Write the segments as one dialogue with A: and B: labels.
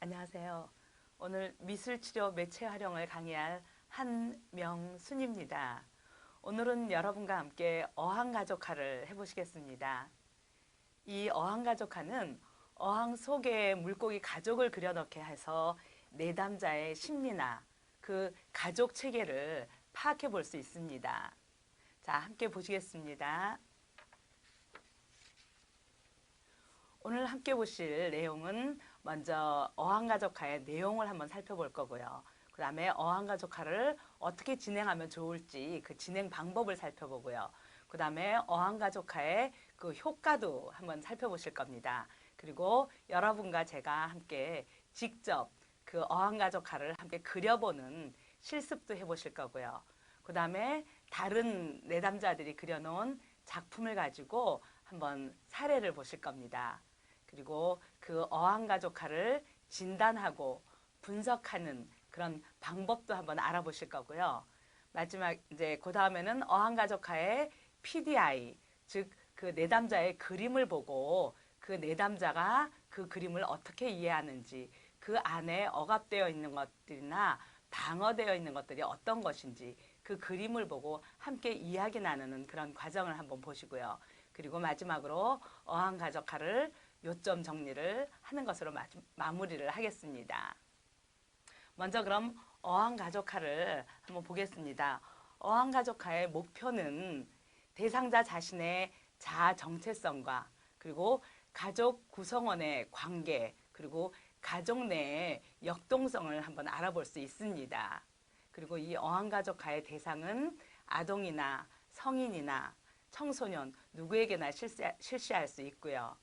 A: 안녕하세요. 오늘 미술치료 매체 활용을 강의할 한명순입니다. 오늘은 여러분과 함께 어항가족화를 해보시겠습니다. 이 어항가족화는 어항 속에 물고기 가족을 그려넣게 해서 내담자의 심리나 그 가족 체계를 파악해 볼 수 있습니다. 자, 함께 보시겠습니다. 오늘 함께 보실 내용은 먼저 어항가족화의 내용을 한번 살펴볼 거고요. 그 다음에 어항가족화를 어떻게 진행하면 좋을지 그 진행 방법을 살펴보고요. 그 다음에 어항가족화의 그 효과도 한번 살펴보실 겁니다. 그리고 여러분과 제가 함께 직접 그 어항가족화를 함께 그려보는 실습도 해보실 거고요. 그 다음에 다른 내담자들이 그려놓은 작품을 가지고 한번 사례를 보실 겁니다. 그리고 그 어항가족화를 진단하고 분석하는 그런 방법도 한번 알아보실 거고요. 마지막 이제 그 다음에는 어항가족화의 PDI, 즉 그 내담자의 그림을 보고 그 내담자가 그 그림을 어떻게 이해하는지, 그 안에 억압되어 있는 것들이나 방어되어 있는 것들이 어떤 것인지 그 그림을 보고 함께 이야기 나누는 그런 과정을 한번 보시고요. 그리고 마지막으로 어항가족화를 요점 정리를 하는 것으로 마무리를 하겠습니다. 먼저 그럼 어항가족화를 한번 보겠습니다. 어항가족화의 목표는 대상자 자신의 자아 정체성과 그리고 가족 구성원의 관계 그리고 가족 내의 역동성을 한번 알아볼 수 있습니다. 그리고 이 어항가족화의 대상은 아동이나 성인이나 청소년 누구에게나 실시할 수 있고요.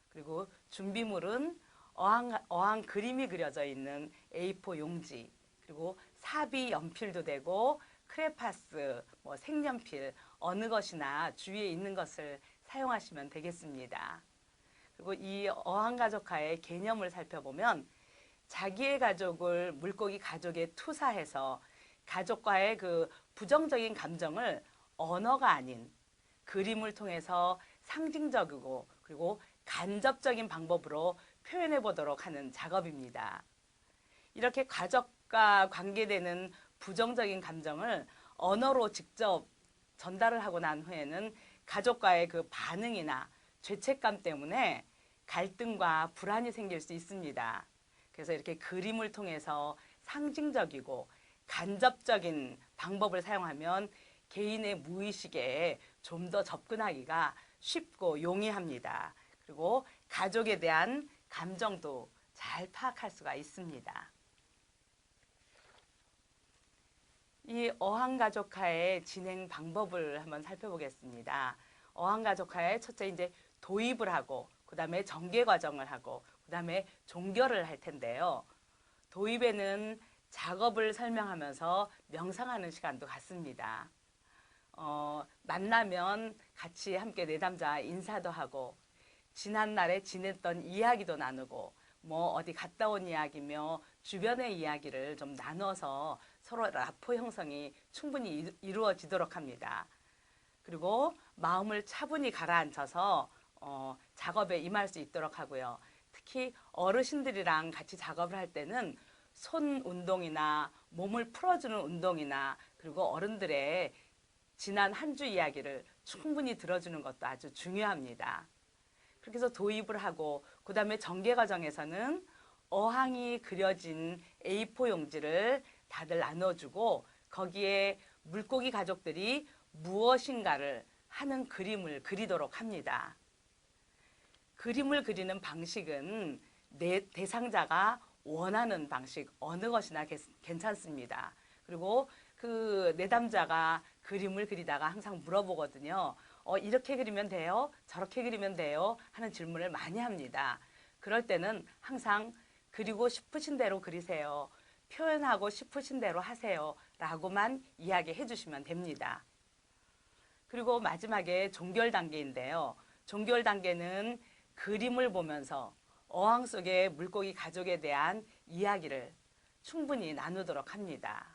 A: 그리고 준비물은 어항 그림이 그려져 있는 A4 용지, 그리고 사비 연필도 되고 크레파스, 색연필 어느 것이나 주위에 있는 것을 사용하시면 되겠습니다. 그리고 이 어항가족화의 개념을 살펴보면 자기의 가족을 물고기 가족에 투사해서 가족과의 그 부정적인 감정을 언어가 아닌 그림을 통해서 상징적이고 그리고 간접적인 방법으로 표현해 보도록 하는 작업입니다. 이렇게 가족과 관계되는 부정적인 감정을 언어로 직접 전달을 하고 난 후에는 가족과의 그 반응이나 죄책감 때문에 갈등과 불안이 생길 수 있습니다. 그래서 이렇게 그림을 통해서 상징적이고 간접적인 방법을 사용하면 개인의 무의식에 좀 더 접근하기가 쉽고 용이합니다. 그리고 가족에 대한 감정도 잘 파악할 수가 있습니다. 이 어항가족화의 진행 방법을 한번 살펴보겠습니다. 어항가족화에 첫째 이제 도입을 하고 그 다음에 전개 과정을 하고 그 다음에 종결을 할 텐데요. 도입에는 작업을 설명하면서 명상하는 시간도 갖습니다. 만나면 같이 함께 내담자 인사도 하고 지난날에 지냈던 이야기도 나누고 어디 갔다 온 이야기며 주변의 이야기를 좀 나눠서 서로 라포 형성이 충분히 이루어지도록 합니다. 그리고 마음을 차분히 가라앉혀서 작업에 임할 수 있도록 하고요. 특히 어르신들이랑 같이 작업을 할 때는 손 운동이나 몸을 풀어주는 운동이나 그리고 어른들의 지난 한 주 이야기를 충분히 들어주는 것도 아주 중요합니다. 그렇게 해서 도입을 하고 그 다음에 전개 과정에서는 어항이 그려진 A4 용지를 다들 나눠주고 거기에 물고기 가족들이 무엇인가를 하는 그림을 그리도록 합니다. 그림을 그리는 방식은 대상자가 원하는 방식 어느 것이나 괜찮습니다. 그리고 그 내담자가 그림을 그리다가 항상 물어보거든요. 이렇게 그리면 돼요? 저렇게 그리면 돼요? 하는 질문을 많이 합니다. 그럴 때는 항상 그리고 싶으신 대로 그리세요. 표현하고 싶으신 대로 하세요. 라고만 이야기해 주시면 됩니다. 그리고 마지막에 종결 단계인데요. 종결 단계는 그림을 보면서 어항 속의 물고기 가족에 대한 이야기를 충분히 나누도록 합니다.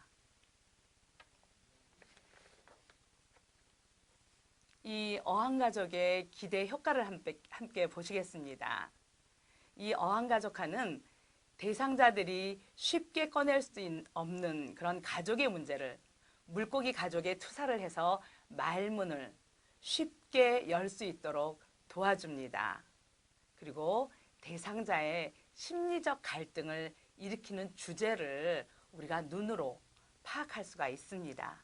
A: 이 어항가족의 기대 효과를 함께 보시겠습니다. 이 어항가족화는 대상자들이 쉽게 꺼낼 수 없는 그런 가족의 문제를 물고기 가족에 투사를 해서 말문을 쉽게 열 수 있도록 도와줍니다. 그리고 대상자의 심리적 갈등을 일으키는 주제를 우리가 눈으로 파악할 수가 있습니다.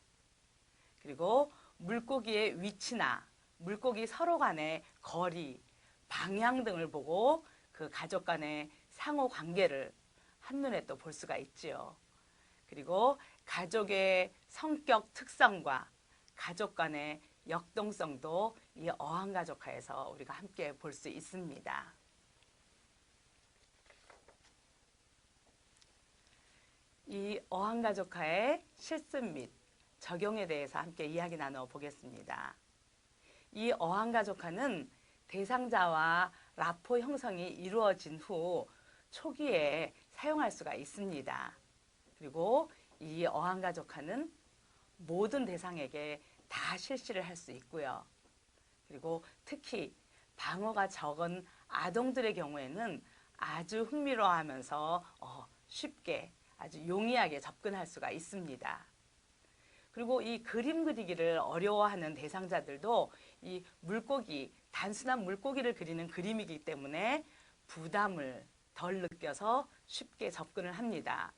A: 그리고 물고기의 위치나 물고기 서로 간의 거리, 방향 등을 보고 그 가족 간의 상호 관계를 한눈에 또 볼 수가 있지요. 그리고 가족의 성격 특성과 가족 간의 역동성도 이 어항가족화에서 우리가 함께 볼 수 있습니다. 이 어항가족화의 실습 및 적용에 대해서 함께 이야기 나눠 보겠습니다. 이 어항가족화는 대상자와 라포 형성이 이루어진 후 초기에 사용할 수가 있습니다. 그리고 이 어항가족화는 모든 대상에게 다 실시를 할 수 있고요. 그리고 특히 방어가 적은 아동들의 경우에는 아주 흥미로워하면서 쉽게 아주 용이하게 접근할 수가 있습니다. 그리고 이 그림 그리기를 어려워하는 대상자들도 이 물고기, 단순한 물고기를 그리는 그림이기 때문에 부담을 덜 느껴서 쉽게 접근을 합니다.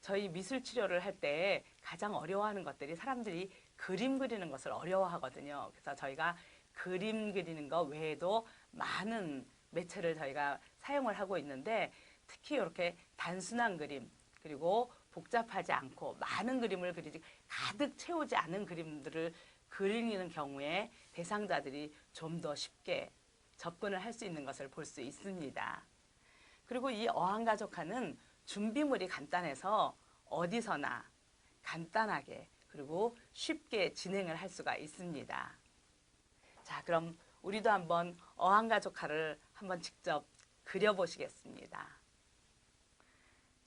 A: 저희 미술 치료를 할 때 가장 어려워하는 것들이 사람들이 그림 그리는 것을 어려워하거든요. 그래서 저희가 그림 그리는 것 외에도 많은 매체를 저희가 사용을 하고 있는데 특히 이렇게 단순한 그림 그리고 복잡하지 않고 많은 그림을 그리지 가득 채우지 않은 그림들을 그리는 경우에 대상자들이 좀 더 쉽게 접근을 할 수 있는 것을 볼 수 있습니다. 그리고 이 어항가족화는 준비물이 간단해서 어디서나 간단하게 그리고 쉽게 진행을 할 수가 있습니다. 자, 그럼 우리도 한번 어항가족화를 한번 직접 그려보시겠습니다.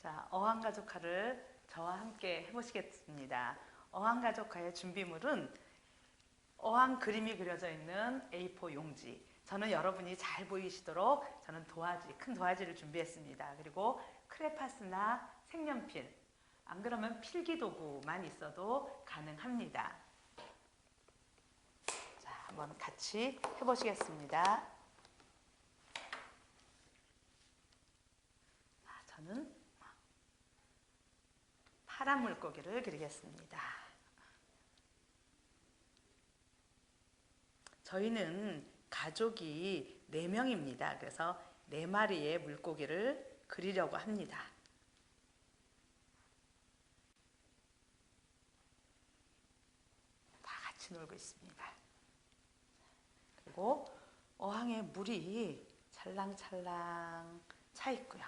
A: 자, 어항가족화를 저와 함께 해보시겠습니다. 어항가족화의 준비물은 어항 그림이 그려져 있는 A4 용지. 저는 여러분이 잘 보이시도록 저는 큰 도화지를 준비했습니다. 그리고 크레파스나 색연필, 안 그러면 필기도구만 있어도 가능합니다. 자, 한번 같이 해보시겠습니다. 저는 파란 물고기를 그리겠습니다. 저희는 가족이 4명입니다. 그래서 4마리의 물고기를 그리려고 합니다. 다 같이 놀고 있습니다. 그리고 어항에 물이 찰랑찰랑 차 있고요.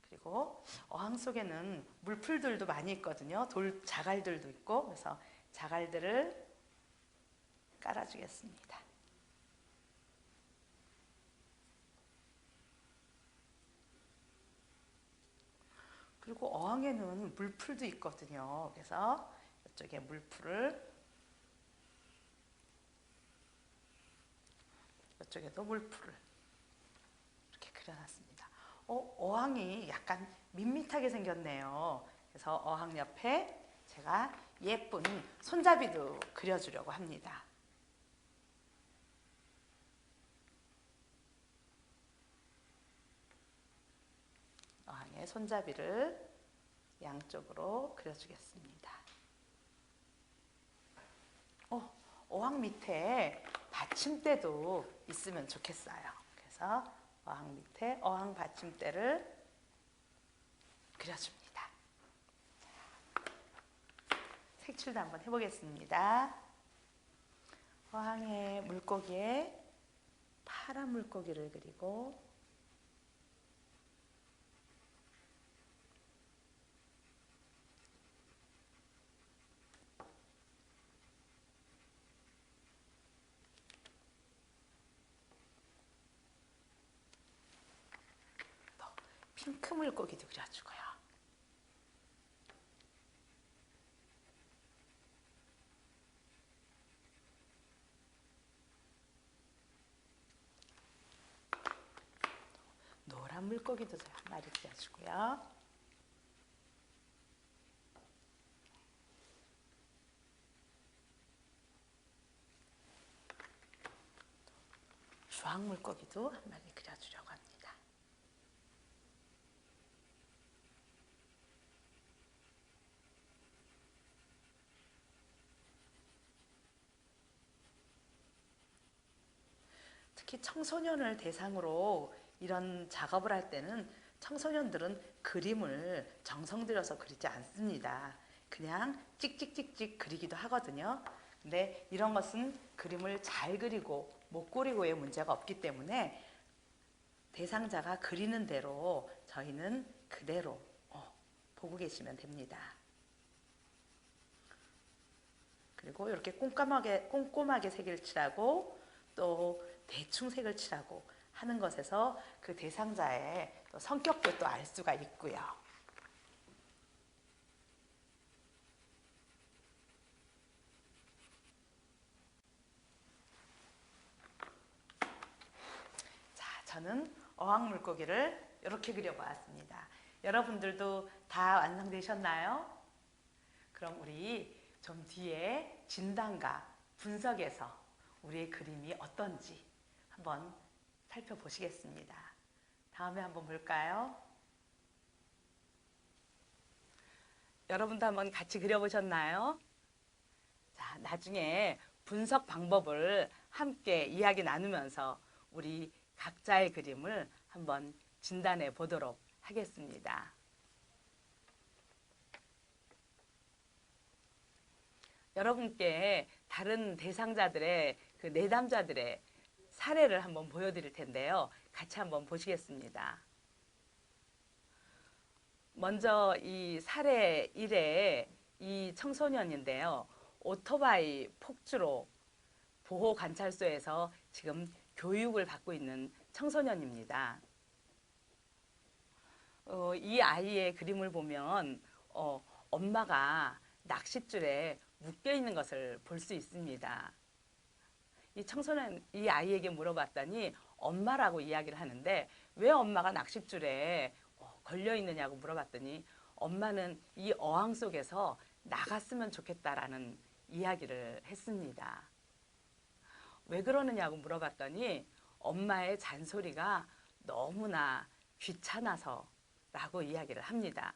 A: 그리고 어항 속에는 물풀들도 많이 있거든요. 자갈들도 있고 그래서 자갈들을 깔아주겠습니다. 그리고 어항에는 물풀도 있거든요. 그래서 이쪽에 물풀을, 이쪽에도 물풀을 이렇게 그려놨습니다. 어항이 약간 밋밋하게 생겼네요. 그래서 어항 옆에 제가 예쁜 손잡이도 그려주려고 합니다. 어항에 손잡이를 양쪽으로 그려주겠습니다. 어항 밑에 받침대도 있으면 좋겠어요. 그래서 어항 밑에 어항 받침대를 그려줍니다. 색칠도 한번 해보겠습니다. 어항에 물고기에 파란 물고기를 그리고 핑크 물고기도 그려주고요. 노란 물고기도 한 마리 그려주고요. 주황 물고기도 한 마리 그려주려고 합니다. 특히 청소년을 대상으로 이런 작업을 할 때는 청소년들은 그림을 정성 들여서 그리지 않습니다. 그냥 찍찍찍찍 그리기도 하거든요. 근데 이런 것은 그림을 잘 그리고 못 그리고의 문제가 없기 때문에 대상자가 그리는 대로 저희는 그대로 보고 계시면 됩니다. 그리고 이렇게 꼼꼼하게 색을 칠하고 또 대충 색을 칠하고 하는 것에서 그 대상자의 또 성격도 또 알 수가 있고요. 자, 저는 어항 물고기를 이렇게 그려보았습니다. 여러분들도 다 완성되셨나요? 그럼 우리 좀 뒤에 진단과 분석에서 우리의 그림이 어떤지 한번 살펴보시겠습니다. 다음에 한번 볼까요? 여러분도 한번 같이 그려보셨나요? 자, 나중에 분석 방법을 함께 이야기 나누면서 우리 각자의 그림을 한번 진단해 보도록 하겠습니다. 여러분께 다른 대상자들의 그 내담자들의 사례를 한번 보여드릴 텐데요. 같이 한번 보시겠습니다. 먼저 이 사례 1의 이 청소년인데요. 오토바이 폭주로 보호관찰소에서 지금 교육을 받고 있는 청소년입니다. 이 아이의 그림을 보면 엄마가 낚싯줄에 묶여 있는 것을 볼 수 있습니다. 이 아이에게 물어봤더니 엄마라고 이야기를 하는데 왜 엄마가 낚싯줄에 걸려 있느냐고 물어봤더니 엄마는 이 어항 속에서 나갔으면 좋겠다라는 이야기를 했습니다. 왜 그러느냐고 물어봤더니 엄마의 잔소리가 너무나 귀찮아서 라고 이야기를 합니다.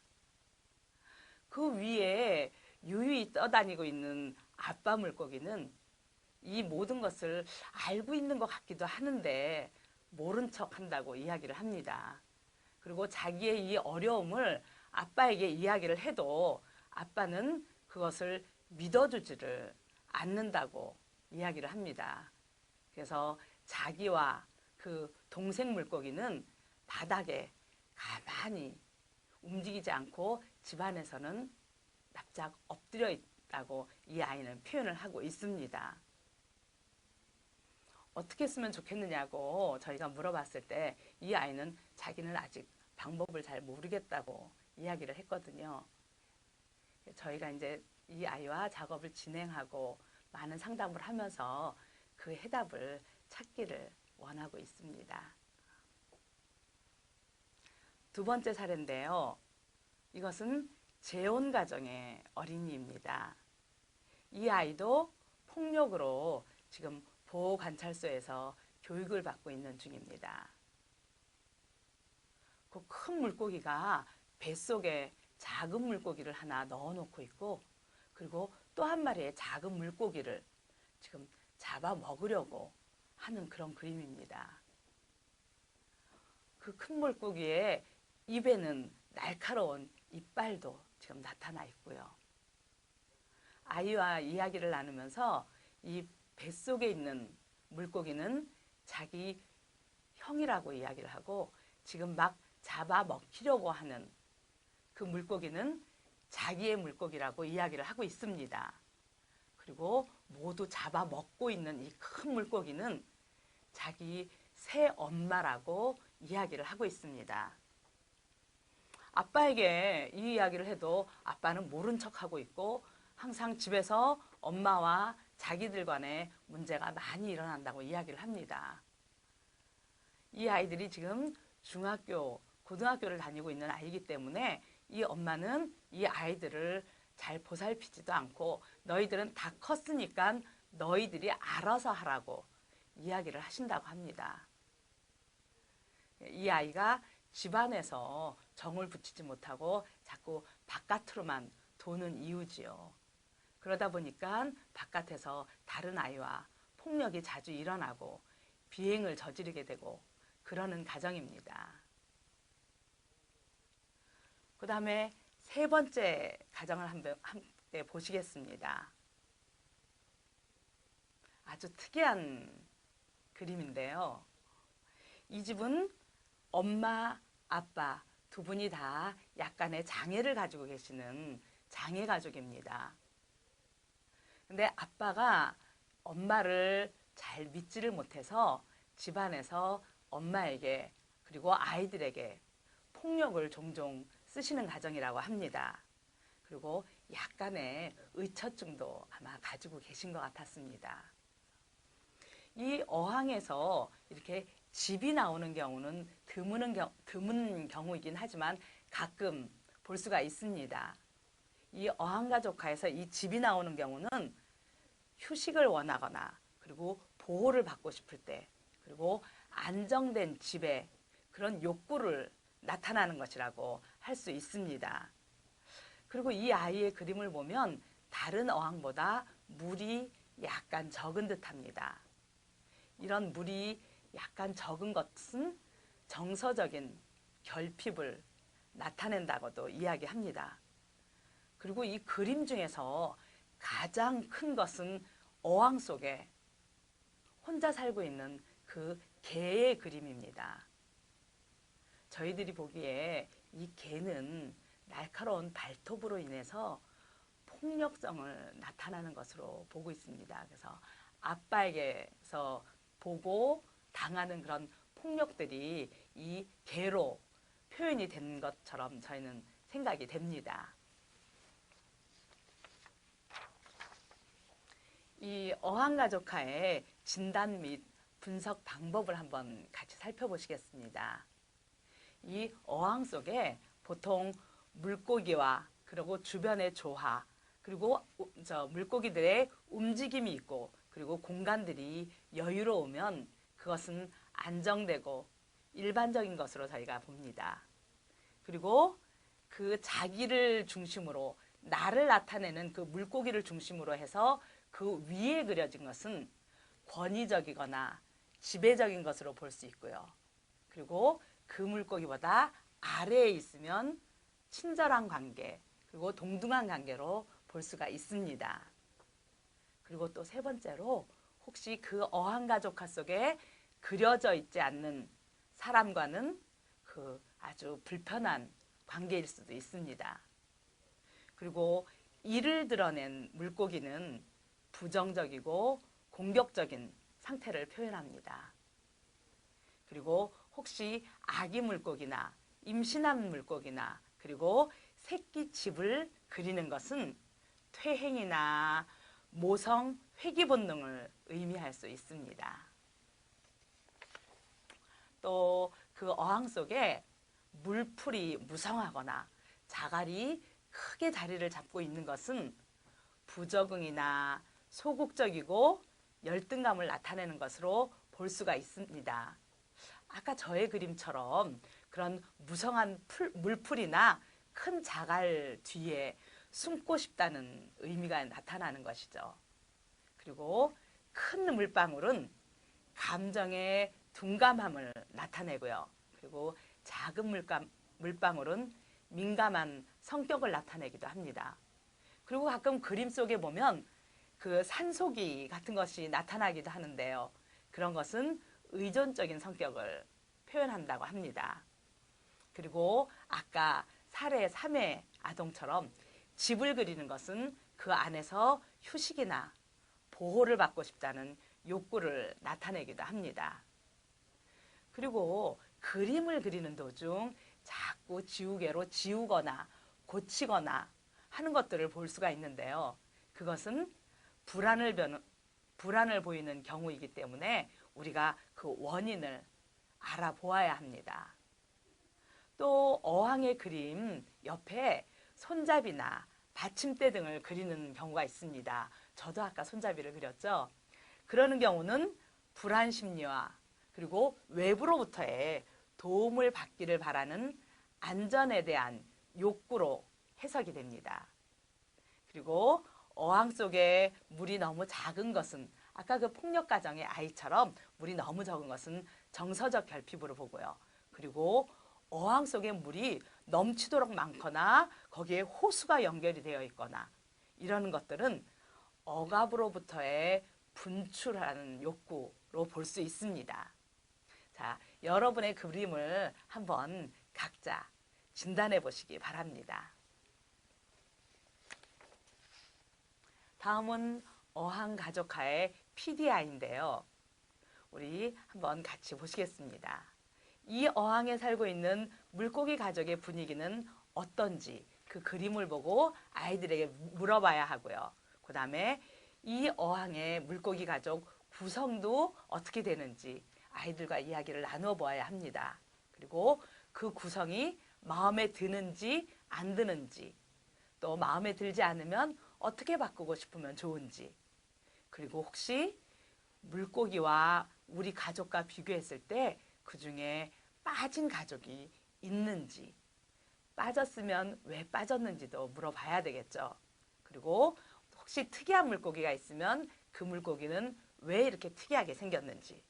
A: 그 위에 유유히 떠다니고 있는 아빠 물고기는 이 모든 것을 알고 있는 것 같기도 하는데 모른 척 한다고 이야기를 합니다. 그리고 자기의 이 어려움을 아빠에게 이야기를 해도 아빠는 그것을 믿어주지를 않는다고 이야기를 합니다. 그래서 자기와 그 동생 물고기는 바닥에 가만히 움직이지 않고 집안에서는 납작 엎드려 있다고 이 아이는 표현을 하고 있습니다. 어떻게 했으면 좋겠느냐고 저희가 물어봤을 때 이 아이는 자기는 아직 방법을 잘 모르겠다고 이야기를 했거든요. 저희가 이제 이 아이와 작업을 진행하고 많은 상담을 하면서 그 해답을 찾기를 원하고 있습니다. 두 번째 사례인데요. 이것은 재혼 가정의 어린이입니다. 이 아이도 폭력으로 지금 보호관찰소에서 교육을 받고 있는 중입니다. 그 큰 물고기가 뱃속에 작은 물고기를 하나 넣어놓고 있고 그리고 또 한 마리의 작은 물고기를 지금 잡아 먹으려고 하는 그런 그림입니다. 그 큰 물고기의 입에는 날카로운 이빨도 지금 나타나 있고요. 아이와 이야기를 나누면서 이 뱃속에 있는 물고기는 자기 형이라고 이야기를 하고 지금 막 잡아먹히려고 하는 그 물고기는 자기의 물고기라고 이야기를 하고 있습니다. 그리고 모두 잡아먹고 있는 이 큰 물고기는 자기 새 엄마라고 이야기를 하고 있습니다. 아빠에게 이 이야기를 해도 아빠는 모른 척하고 있고 항상 집에서 엄마와 자기들 간에 문제가 많이 일어난다고 이야기를 합니다. 이 아이들이 지금 중학교, 고등학교를 다니고 있는 아이이기 때문에 이 엄마는 이 아이들을 잘 보살피지도 않고 너희들은 다 컸으니까 너희들이 알아서 하라고 이야기를 하신다고 합니다. 이 아이가 집안에서 정을 붙이지 못하고 자꾸 바깥으로만 도는 이유지요. 그러다 보니까 바깥에서 다른 아이와 폭력이 자주 일어나고 비행을 저지르게 되고 그러는 가정입니다. 그 다음에 세 번째 가정을 함께 보시겠습니다. 아주 특이한 그림인데요. 이 집은 엄마, 아빠 두 분이 다 약간의 장애를 가지고 계시는 장애 가족입니다. 근데 아빠가 엄마를 잘 믿지를 못해서 집안에서 엄마에게 그리고 아이들에게 폭력을 종종 쓰시는 가정이라고 합니다. 그리고 약간의 의처증도 아마 가지고 계신 것 같았습니다. 이 어항에서 이렇게 집이 나오는 경우는 드문 경우이긴 하지만 가끔 볼 수가 있습니다. 이 어항가족화에서 이 집이 나오는 경우는 휴식을 원하거나 그리고 보호를 받고 싶을 때 그리고 안정된 집에 그런 욕구를 나타나는 것이라고 할 수 있습니다. 그리고 이 아이의 그림을 보면 다른 어항보다 물이 약간 적은 듯합니다. 이런 물이 약간 적은 것은 정서적인 결핍을 나타낸다고도 이야기합니다. 그리고 이 그림 중에서 가장 큰 것은 어항 속에 혼자 살고 있는 그 개의 그림입니다. 저희들이 보기에 이 개는 날카로운 발톱으로 인해서 폭력성을 나타나는 것으로 보고 있습니다. 그래서 아빠에게서 보고 당하는 그런 폭력들이 이 개로 표현이 된 것처럼 저희는 생각이 됩니다. 이 어항가족화의 진단 및 분석 방법을 한번 같이 살펴보시겠습니다. 이 어항 속에 보통 물고기와 그리고 주변의 조화 그리고 물고기들의 움직임이 있고 그리고 공간들이 여유로우면 그것은 안정되고 일반적인 것으로 저희가 봅니다. 그리고 그 자기를 중심으로 나를 나타내는 그 물고기를 중심으로 해서 그 위에 그려진 것은 권위적이거나 지배적인 것으로 볼 수 있고요. 그리고 그 물고기보다 아래에 있으면 친절한 관계 그리고 동등한 관계로 볼 수가 있습니다. 그리고 또 세 번째로 혹시 그 어항가족화 속에 그려져 있지 않는 사람과는 그 아주 불편한 관계일 수도 있습니다. 그리고 이를 드러낸 물고기는 부정적이고 공격적인 상태를 표현합니다. 그리고 혹시 아기 물고기나 임신한 물고기나 그리고 새끼 집을 그리는 것은 퇴행이나 모성 회귀 본능을 의미할 수 있습니다. 또 그 어항 속에 물풀이 무성하거나 자갈이 크게 자리를 잡고 있는 것은 부적응이나 소극적이고 열등감을 나타내는 것으로 볼 수가 있습니다. 아까 저의 그림처럼 그런 무성한 물풀이나 큰 자갈 뒤에 숨고 싶다는 의미가 나타나는 것이죠. 그리고 큰 물방울은 감정의 둔감함을 나타내고요. 그리고 작은 물방울은 민감한 성격을 나타내기도 합니다. 그리고 가끔 그림 속에 보면 그 산소기 같은 것이 나타나기도 하는데요. 그런 것은 의존적인 성격을 표현한다고 합니다. 그리고 아까 사례 3의 아동처럼 집을 그리는 것은 그 안에서 휴식이나 보호를 받고 싶다는 욕구를 나타내기도 합니다. 그리고 그림을 그리는 도중 자꾸 지우개로 지우거나 고치거나 하는 것들을 볼 수가 있는데요. 그것은 불안을 보이는 경우이기 때문에 우리가 그 원인을 알아보아야 합니다. 또 어항의 그림 옆에 손잡이나 받침대 등을 그리는 경우가 있습니다. 저도 아까 손잡이를 그렸죠. 그러는 경우는 불안 심리와 그리고 외부로부터의 도움을 받기를 바라는 안전에 대한 욕구로 해석이 됩니다. 그리고 어항 속에 물이 너무 작은 것은 아까 그 폭력 가정의 아이처럼 물이 너무 적은 것은 정서적 결핍으로 보고요. 그리고 어항 속에 물이 넘치도록 많거나 거기에 호수가 연결이 되어 있거나 이러는 것들은 억압으로부터의 분출하는 욕구로 볼 수 있습니다. 자, 여러분의 그림을 한번 각자 진단해 보시기 바랍니다. 다음은 어항가족화의 PDI인데요. 우리 한번 같이 보시겠습니다. 이 어항에 살고 있는 물고기 가족의 분위기는 어떤지 그 그림을 보고 아이들에게 물어봐야 하고요. 그 다음에 이 어항의 물고기 가족 구성도 어떻게 되는지 아이들과 이야기를 나누어 보아야 합니다. 그리고 그 구성이 마음에 드는지 안 드는지 또 마음에 들지 않으면 어떻게 바꾸고 싶으면 좋은지 그리고 혹시 물고기와 우리 가족과 비교했을 때 그중에 빠진 가족이 있는지 빠졌으면 왜 빠졌는지도 물어봐야 되겠죠. 그리고 혹시 특이한 물고기가 있으면 그 물고기는 왜 이렇게 특이하게 생겼는지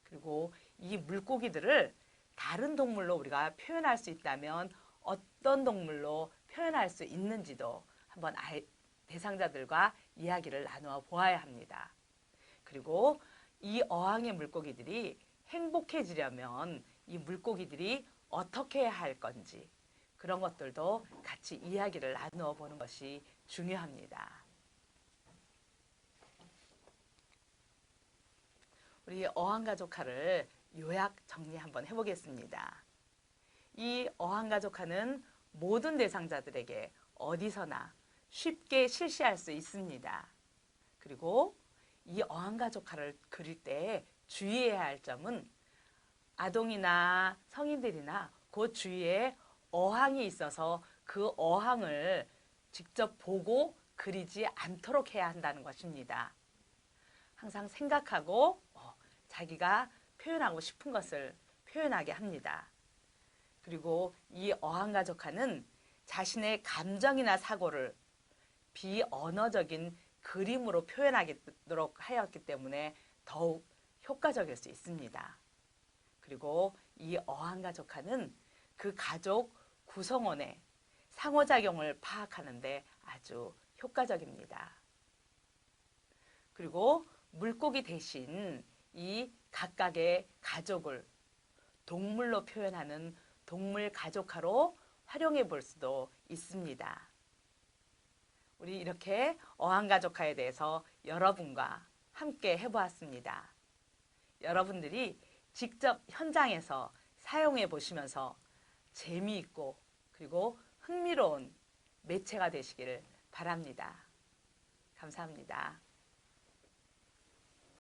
A: 그리고 이 물고기들을 다른 동물로 우리가 표현할 수 있다면 어떤 동물로 표현할 수 있는지도 한번 대상자들과 이야기를 나누어 보아야 합니다. 그리고 이 어항의 물고기들이 행복해지려면 이 물고기들이 어떻게 해야 할 건지 그런 것들도 같이 이야기를 나누어 보는 것이 중요합니다. 우리 어항가족화를 요약 정리 한번 해보겠습니다. 이 어항가족화는 모든 대상자들에게 어디서나 쉽게 실시할 수 있습니다. 그리고 이 어항가족화를 그릴 때 주의해야 할 점은 아동이나 성인들이나 그 주위에 어항이 있어서 그 어항을 직접 보고 그리지 않도록 해야 한다는 것입니다. 항상 생각하고 자기가 표현하고 싶은 것을 표현하게 합니다. 그리고 이 어항가족화는 자신의 감정이나 사고를 비언어적인 그림으로 표현하도록 하였기 때문에 더욱 효과적일 수 있습니다. 그리고 이 어항가족화는 그 가족 구성원의 상호작용을 파악하는 데 아주 효과적입니다. 그리고 물고기 대신 이 각각의 가족을 동물로 표현하는 동물 가족화로 활용해 볼 수도 있습니다. 우리 이렇게 어항가족화에 대해서 여러분과 함께 해보았습니다. 여러분들이 직접 현장에서 사용해 보시면서 재미있고 그리고 흥미로운 매체가 되시기를 바랍니다. 감사합니다.